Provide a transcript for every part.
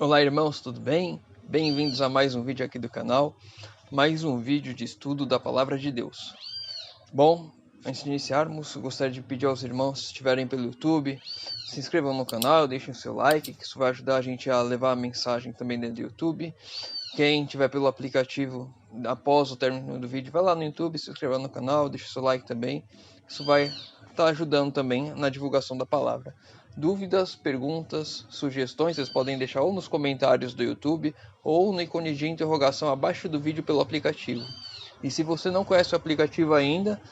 Olá irmãos, tudo bem? Bem-vindos a mais um vídeo aqui do canal, mais um vídeo de estudo da Palavra de Deus. Bom, antes de iniciarmos, gostaria de pedir aos irmãos, se estiverem pelo YouTube, se inscrevam no canal, deixem o seu like, que isso vai ajudar a gente a levar a mensagem também dentro do YouTube. Quem estiver pelo aplicativo, após o término do vídeo, vai lá no YouTube, se inscreva no canal, deixe o seu like também. Isso vai estar ajudando também na divulgação da palavra. Dúvidas, perguntas, sugestões, vocês podem deixar ou nos comentários do YouTube ou no ícone de interrogação abaixo do vídeo pelo aplicativo. E se você não conhece o aplicativo ainda,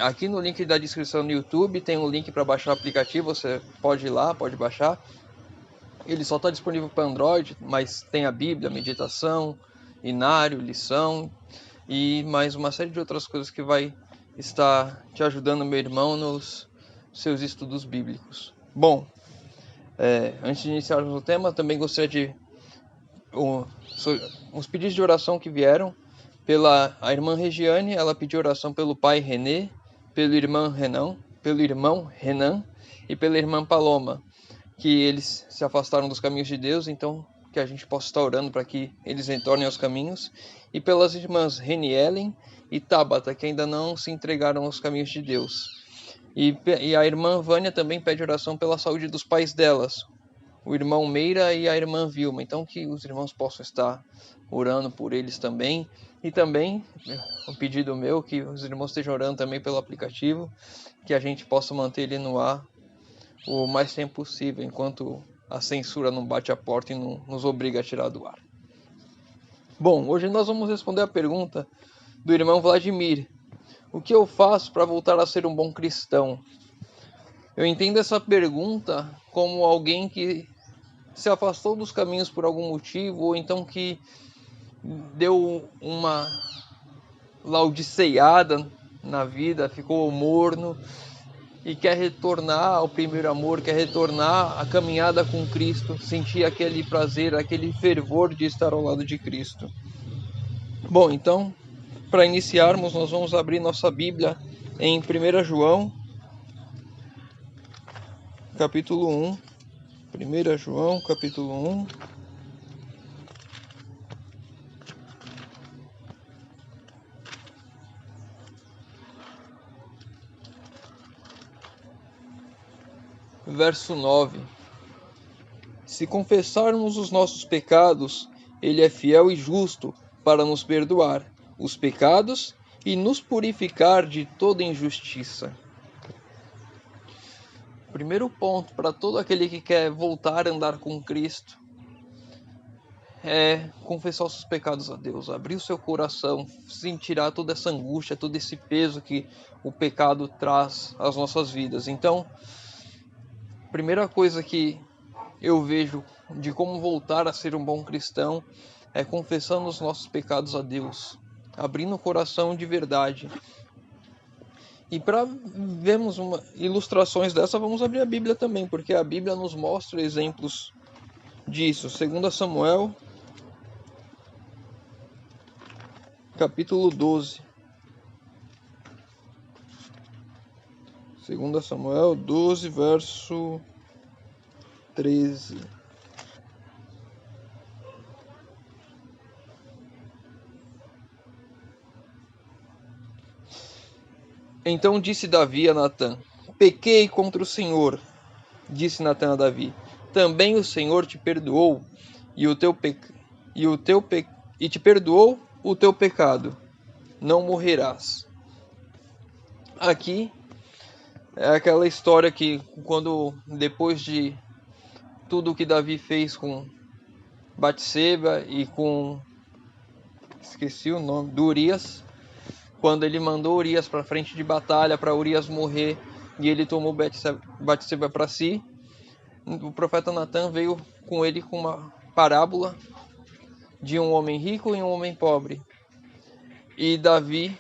aqui no link da descrição no YouTube tem um link para baixar o aplicativo, você pode ir lá, pode baixar. Ele só está disponível para Android, mas tem a Bíblia, meditação, inário, lição e mais uma série de outras coisas que vai estar te ajudando, meu irmão, nos seus estudos bíblicos. Bom, antes de iniciarmos o tema, também gostaria de os pedidos de oração que vieram pela a irmã Regiane. Ela pediu oração pelo pai René, pelo irmão Renan e pela irmã Paloma, que eles se afastaram dos caminhos de Deus, então que a gente possa estar orando para que eles retornem aos caminhos, e pelas irmãs Renielen e Tabata, que ainda não se entregaram aos caminhos de Deus. E a irmã Vânia também pede oração pela saúde dos pais delas, o irmão Meira e a irmã Vilma, então que os irmãos possam estar orando por eles também, e também, um pedido meu, que os irmãos estejam orando também pelo aplicativo, que a gente possa manter ele no ar o mais tempo possível, enquanto a censura não bate a porta e não nos obriga a tirar do ar. Bom, hoje nós vamos responder a pergunta do irmão Vladimir: o que eu faço para voltar a ser um bom cristão? Eu entendo essa pergunta como alguém que se afastou dos caminhos por algum motivo, ou então que deu uma laudiceiada na vida, ficou morno e quer retornar ao primeiro amor, quer retornar à caminhada com Cristo, sentir aquele prazer, aquele fervor de estar ao lado de Cristo. Bom, então, para iniciarmos, nós vamos abrir nossa Bíblia em 1 João, capítulo 1. 1 João, capítulo 1. Verso 9. Se confessarmos os nossos pecados, Ele é fiel e justo para nos perdoar os pecados e nos purificar de toda injustiça. Primeiro ponto para todo aquele que quer voltar a andar com Cristo é confessar os seus pecados a Deus, abrir o seu coração, tirar toda essa angústia, todo esse peso que o pecado traz às nossas vidas. Então, primeira coisa que eu vejo de como voltar a ser um bom cristão é confessando os nossos pecados a Deus, abrindo o coração de verdade. E para vermos ilustrações dessa, vamos abrir a Bíblia também, porque a Bíblia nos mostra exemplos disso. 2 Samuel, capítulo 12. 2 Samuel 12, verso 13. Então disse Davi a Natã: pequei contra o Senhor. Disse Natã a Davi: também o Senhor te perdoou e te perdoou o teu pecado. Não morrerás. Aqui é aquela história que quando depois de tudo que Davi fez com Batseba e com esqueci o nome do Urias, quando ele mandou Urias para frente de batalha para Urias morrer e ele tomou Batseba para si, o profeta Natã veio com ele com uma parábola de um homem rico e um homem pobre. E Davi,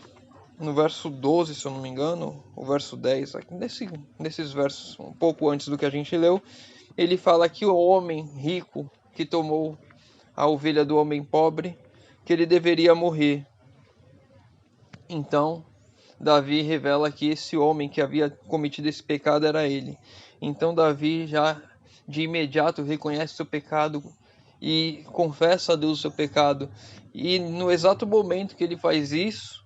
no verso 12, se eu não me engano, o verso 10, aqui nesses versos, um pouco antes do que a gente leu, ele fala que o homem rico que tomou a ovelha do homem pobre, que ele deveria morrer. Então, Davi revela que esse homem que havia cometido esse pecado era ele. Então Davi já de imediato reconhece seu pecado e confessa a Deus o seu pecado. E no exato momento que ele faz isso,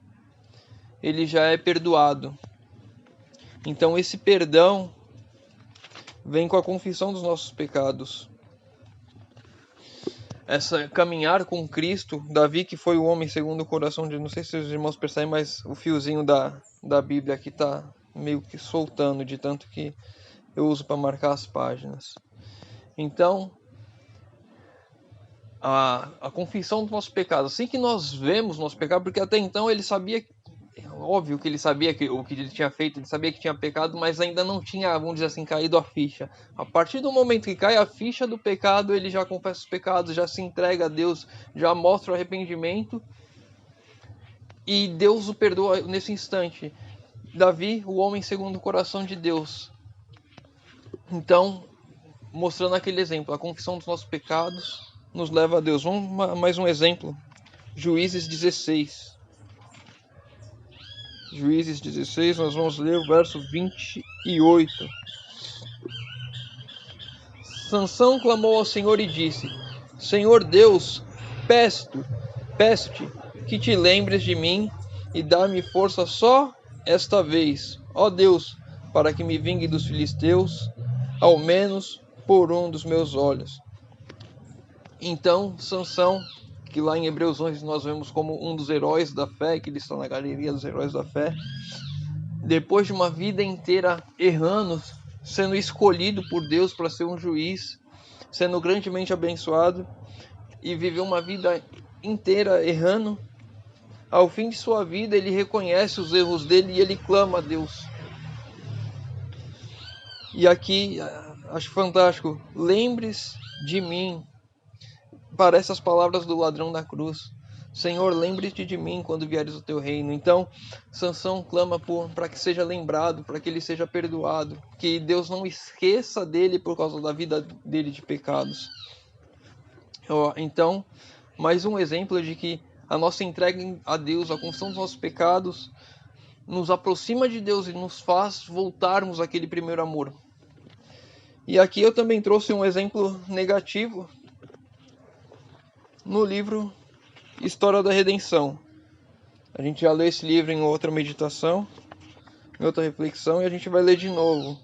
ele já é perdoado. Então esse perdão vem com a confissão dos nossos pecados. Essa caminhar com Cristo, Davi, que foi o homem segundo o coração de... Não sei se os irmãos percebem, mas o fiozinho da Bíblia aqui está meio que soltando, de tanto que eu uso para marcar as páginas. Então, a confissão do nosso pecado, assim que nós vemos nosso pecado, porque até então ele sabia, óbvio que ele sabia o que ele tinha feito, ele sabia que tinha pecado, mas ainda não tinha, vamos dizer assim, caído a ficha. A partir do momento que cai a ficha do pecado, ele já confessa os pecados, já se entrega a Deus, já mostra o arrependimento, e Deus o perdoa nesse instante. Davi, o homem segundo o coração de Deus. Então, mostrando aquele exemplo, a confissão dos nossos pecados nos leva a Deus. Vamos mais um exemplo. Juízes 16. Juízes 16, nós vamos ler o verso 28. Sansão clamou ao Senhor e disse: Senhor Deus, peço-te que te lembres de mim e dá-me força só esta vez, ó Deus, para que me vingue dos filisteus, ao menos por um dos meus olhos. Então, Sansão, que lá em Hebreus 11 nós vemos como um dos heróis da fé, que ele está na galeria dos heróis da fé, depois de uma vida inteira errando, sendo escolhido por Deus para ser um juiz, sendo grandemente abençoado, e viveu uma vida inteira errando, ao fim de sua vida ele reconhece os erros dele e ele clama a Deus. E aqui, acho fantástico, lembre-se de mim. Parece as palavras do ladrão da cruz. Senhor, lembre-te de mim quando vieres o teu reino. Então, Sansão clama para que seja lembrado, para que ele seja perdoado, que Deus não esqueça dele por causa da vida dele de pecados. Então, mais um exemplo de que a nossa entrega a Deus, a confissão dos nossos pecados, nos aproxima de Deus e nos faz voltarmos àquele primeiro amor. E aqui eu também trouxe um exemplo negativo no livro História da Redenção. A gente já leu esse livro em outra meditação, em outra reflexão, e a gente vai ler de novo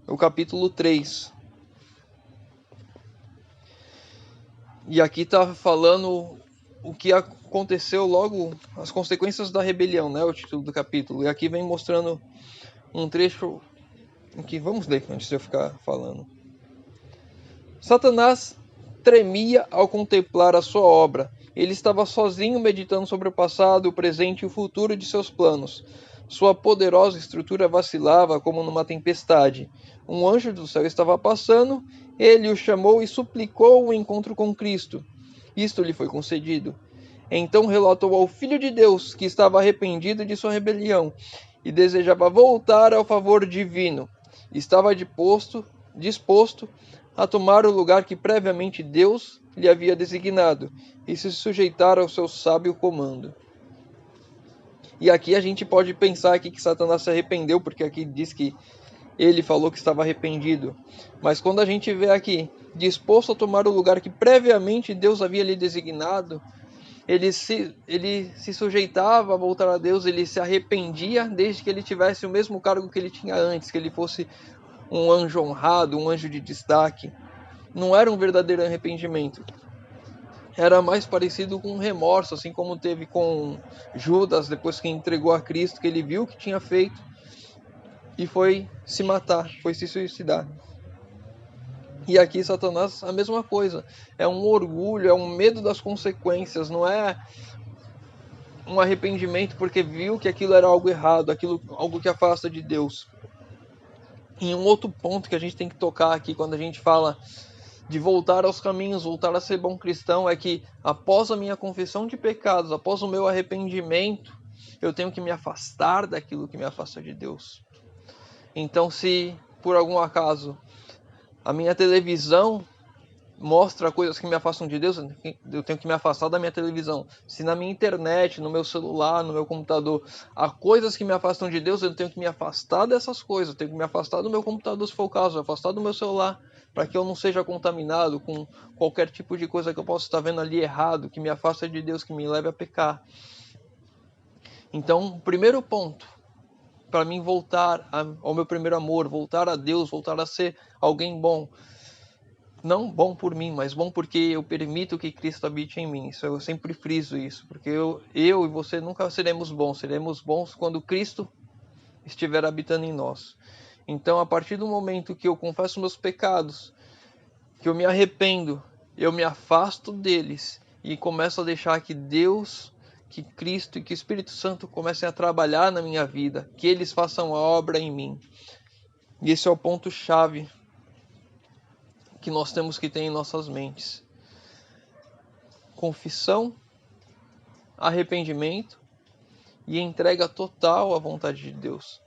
o capítulo 3. E aqui está falando o que aconteceu logo, as consequências da rebelião, né? O título do capítulo. E aqui vem mostrando um trecho em que vamos ler antes de eu ficar falando. Satanás tremia ao contemplar a sua obra. Ele estava sozinho meditando sobre o passado, o presente e o futuro de seus planos. Sua poderosa estrutura vacilava como numa tempestade. Um anjo do céu estava passando, ele o chamou e suplicou o encontro com Cristo. Isto lhe foi concedido. Então relatou ao Filho de Deus que estava arrependido de sua rebelião e desejava voltar ao favor divino. Estava disposto a tomar o lugar que previamente Deus lhe havia designado e se sujeitar ao seu sábio comando. E aqui a gente pode pensar aqui que Satanás se arrependeu, porque aqui diz que ele falou que estava arrependido. Mas quando a gente vê aqui, disposto a tomar o lugar que previamente Deus havia lhe designado, ele se sujeitava a voltar a Deus, ele se arrependia desde que ele tivesse o mesmo cargo que ele tinha antes, que ele fosse um anjo honrado, um anjo de destaque. Não era um verdadeiro arrependimento. Era mais parecido com um remorso, assim como teve com Judas, depois que entregou a Cristo, que ele viu o que tinha feito e foi se matar, foi se suicidar. E aqui Satanás, a mesma coisa. É um orgulho, é um medo das consequências, não é um arrependimento porque viu que aquilo era algo errado, algo que afasta de Deus. E um outro ponto que a gente tem que tocar aqui quando a gente fala de voltar aos caminhos, voltar a ser bom cristão, é que após a minha confissão de pecados, após o meu arrependimento, eu tenho que me afastar daquilo que me afasta de Deus. Então, se por algum acaso a minha televisão mostra coisas que me afastam de Deus, eu tenho que me afastar da minha televisão. Se na minha internet, no meu celular, no meu computador, há coisas que me afastam de Deus, eu tenho que me afastar dessas coisas. Eu tenho que me afastar do meu computador, se for o caso, afastar do meu celular, para que eu não seja contaminado com qualquer tipo de coisa que eu possa estar vendo ali errado, que me afasta de Deus, que me leve a pecar. Então, o primeiro ponto, para mim voltar ao meu primeiro amor, voltar a Deus, voltar a ser alguém bom. Não bom por mim, mas bom porque eu permito que Cristo habite em mim. Eu sempre friso isso, porque eu e você nunca seremos bons quando Cristo estiver habitando em nós. Então, a partir do momento que eu confesso meus pecados, que eu me arrependo, eu me afasto deles e começo a deixar que Deus, que Cristo e que o Espírito Santo comecem a trabalhar na minha vida, que eles façam a obra em mim. E esse é o ponto-chave que nós temos que ter em nossas mentes. Confissão, arrependimento e entrega total à vontade de Deus.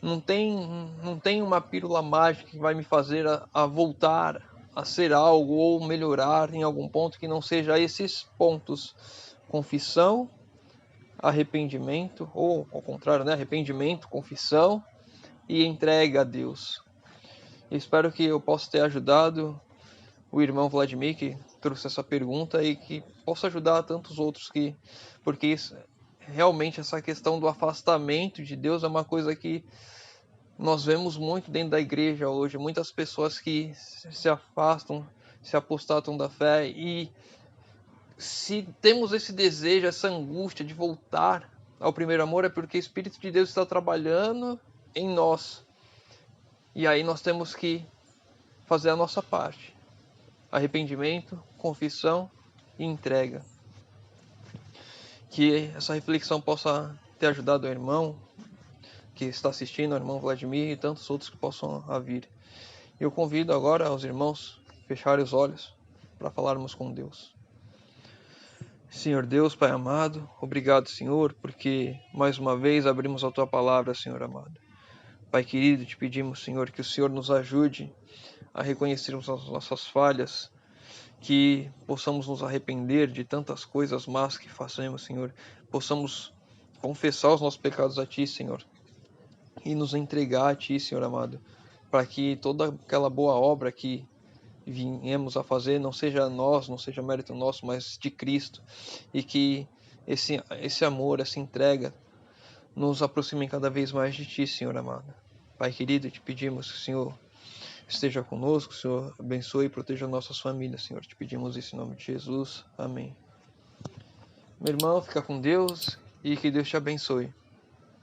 Não tem uma pílula mágica que vai me fazer a voltar a ser algo ou melhorar em algum ponto que não seja esses pontos. Confissão, arrependimento, ou ao contrário, né? Arrependimento, confissão e entrega a Deus. Eu espero que eu possa ter ajudado o irmão Vladimir, que trouxe essa pergunta, e que possa ajudar tantos outros, porque isso, realmente essa questão do afastamento de Deus é uma coisa que nós vemos muito dentro da igreja hoje. Muitas pessoas que se afastam, se apostatam da fé, e se temos esse desejo, essa angústia de voltar ao primeiro amor, é porque o Espírito de Deus está trabalhando em nós. E aí nós temos que fazer a nossa parte. Arrependimento, confissão e entrega. Que essa reflexão possa ter ajudado o irmão que está assistindo, o irmão Vladimir e tantos outros que possam vir. Eu convido agora os irmãos a fecharem os olhos para falarmos com Deus. Senhor Deus, Pai amado, obrigado, Senhor, porque mais uma vez abrimos a Tua palavra, Senhor amado. Pai querido, te pedimos, Senhor, que o Senhor nos ajude a reconhecermos as nossas falhas, que possamos nos arrepender de tantas coisas más que fazemos, Senhor. Possamos confessar os nossos pecados a Ti, Senhor, e nos entregar a Ti, Senhor amado, para que toda aquela boa obra que viemos a fazer não seja nós, não seja mérito nosso, mas de Cristo, e que esse amor, essa entrega nos aproxime cada vez mais de Ti, Senhor amado. Pai querido, te pedimos que o Senhor esteja conosco, o Senhor abençoe e proteja nossas famílias, Senhor. Te pedimos isso em nome de Jesus. Amém. Meu irmão, fica com Deus e que Deus te abençoe.